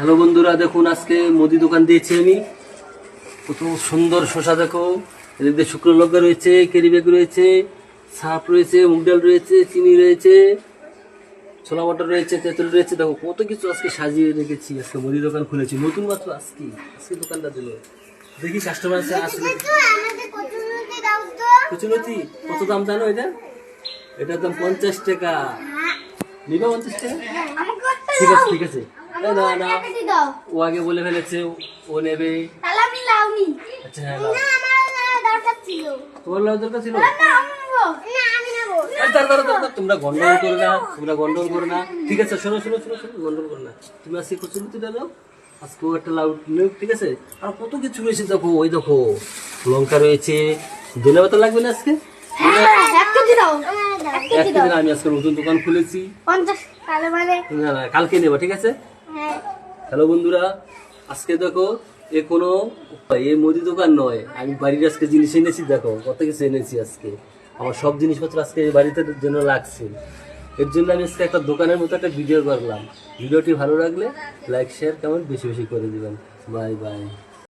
Hello বন্ধুরা, দেখুন আজকে মুদি দোকান দিয়েছি আমি। কত সুন্দর শসা দেখো, এদিক দিয়ে শুকনো লঙ্কা রয়েছে, কেরি ব্যাগ রয়েছে, সাপ রয়েছে, মুগ ডাল রয়েছে, চিনি রয়েছে, ছোলা মটর রয়েছে, তেঁতুল রয়েছে। দেখো কত কিছু আজকে সাজিয়ে রেখেছি। আজকে মুদি দোকান খুলেছি নতুন মাত্র আজকে আজকে দোকানটা দিল। দেখি কাস্টমার আসলে। কচুলতি কত দাম জানো? এটার দাম 50 টাকা। নিবা 50 টাকা? ঠিক আছে ঠিক আছে। না না, ও আগে বলে ফেলেছে ও নেবে। আচ্ছা হ্যাঁ, তোমার লাউ দরকার ছিল? তোমরা গন্ডগোল করো না, তোমরা গন্ডগোল করো না। ঠিক আছে, শোনো শোনো শোনো শোনো, গন্ডগোল করো না। তুমি আজকে কচুরিটা দাও, আজকে একটা লাউ নেও, ঠিক আছে? আর কত কিছু রয়েছে দেখো, ওই দেখো লঙ্কা রয়েছে, ধনে পাতা লাগবে না আজকে? আমি আজকে নতুন দোকান খুলেছি। না না, কালকে নেবা, ঠিক আছে? হ্যালো বন্ধুরা, আজকে দেখো এ কোনো এই মুদি দোকান নয়, আমি বাড়ির আজকে জিনিস এনেছি। দেখো কত কিছু এনেছি আজকে। আমার সব জিনিসপত্র আজকে বাড়িতে জন্য লাগছে। এর জন্য আমি আজকে একটা দোকানের মতো একটা ভিডিও করলাম। ভিডিওটি ভালো লাগলে লাইক শেয়ার কমেন্ট বেশি বেশি করে দিবেন। Bye bye.